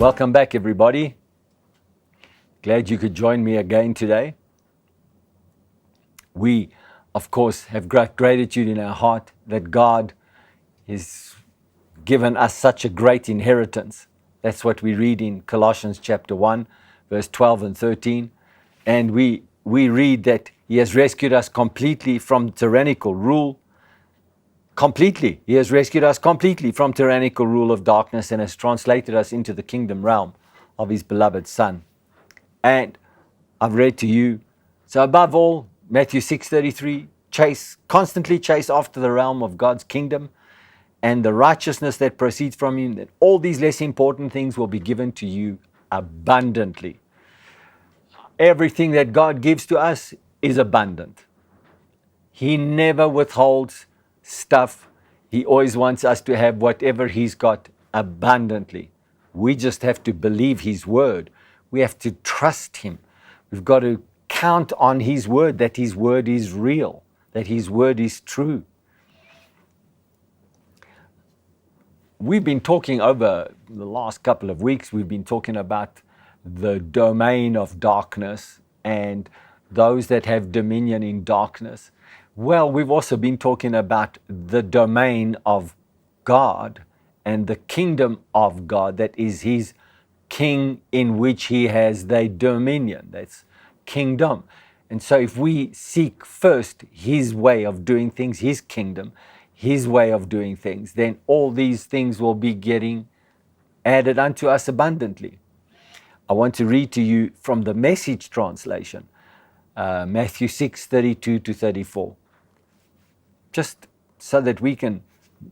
Welcome back, everybody. Glad you could join me again today. We, of course, have great gratitude in our heart that God has given us such a great inheritance. That's what we read in Colossians chapter 1, verse 12 and 13. And we read that He has rescued us completely from tyrannical rule. Completely. He has rescued us completely from tyrannical rule of darkness and has translated us into the kingdom realm of His beloved Son. And I've read to you, so above all, Matthew 6:33, constantly chase after the realm of God's kingdom and the righteousness that proceeds from Him, that all these less important things will be given to you abundantly. Everything that God gives to us is abundant. He never withholds stuff. He always wants us to have whatever He's got abundantly. We just have to believe His word. We have to trust Him. We've got to count on His word, that His word is real, that His word is true. We've been talking over the last couple of weeks, we've been talking about the domain of darkness and those that have dominion in darkness. Well, we've also been talking about the domain of God and the kingdom of God, that is His king in which He has the dominion. That's kingdom. And so if we seek first His way of doing things, His kingdom, His way of doing things, then all these things will be getting added unto us abundantly. I want to read to you from the Message translation, Matthew 6:32 to 34. Just so that we can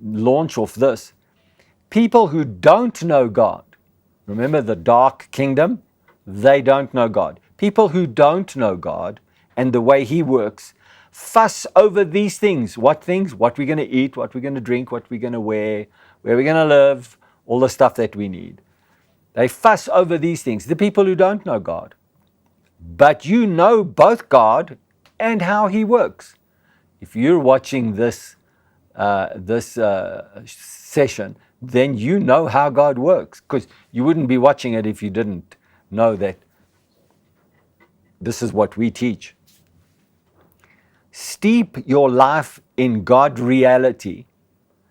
launch off this. People who don't know God, remember the dark kingdom, they don't know God. People who don't know God and the way He works fuss over these things. What things? What we're going to eat, what we're going to drink, what we're going to wear, where we're going to live, all the stuff that we need. They fuss over these things, the people who don't know God. But you know both God and how He works. If you're watching this session, then you know how God works, because you wouldn't be watching it if you didn't know that this is what we teach. Steep your life in God reality.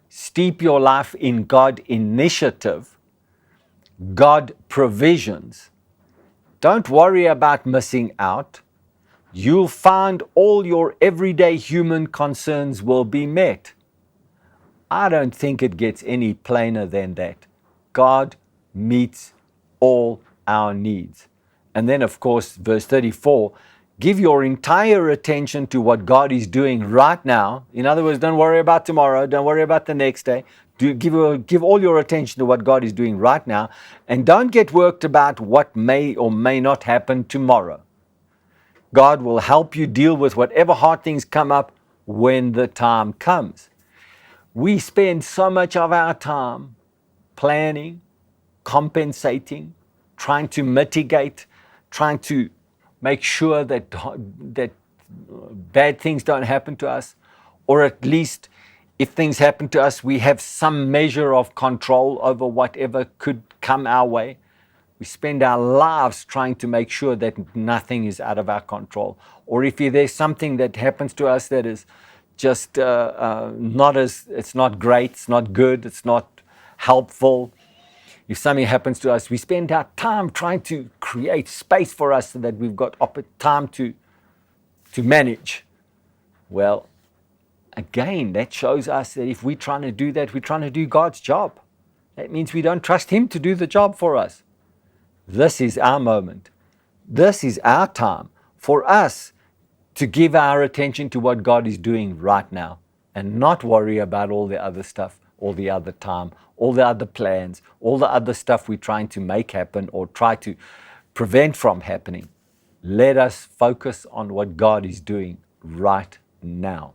Steep your life in God initiative, God provisions. Don't worry about missing out. You'll find all your everyday human concerns will be met. I don't think it gets any plainer than that. God meets all our needs. And then, of course, verse 34, give your entire attention to what God is doing right now. In other words, don't worry about tomorrow. Don't worry about the next day. Give all your attention to what God is doing right now. And don't get worked about what may or may not happen tomorrow. God will help you deal with whatever hard things come up when the time comes. We spend so much of our time planning, compensating, trying to mitigate, trying to make sure that bad things don't happen to us, or at least if things happen to us, we have some measure of control over whatever could come our way. We spend our lives trying to make sure that nothing is out of our control. Or if there's something that happens to us that is just it's not great, it's not good, it's not helpful. If something happens to us, we spend our time trying to create space for us so that we've got time to manage. Well, again, that shows us that if we're trying to do that, we're trying to do God's job. That means we don't trust Him to do the job for us. This is our moment. This is our time for us to give our attention to what God is doing right now and not worry about all the other stuff, all the other time, all the other plans, all the other stuff we're trying to make happen or try to prevent from happening. Let us focus on what God is doing right now.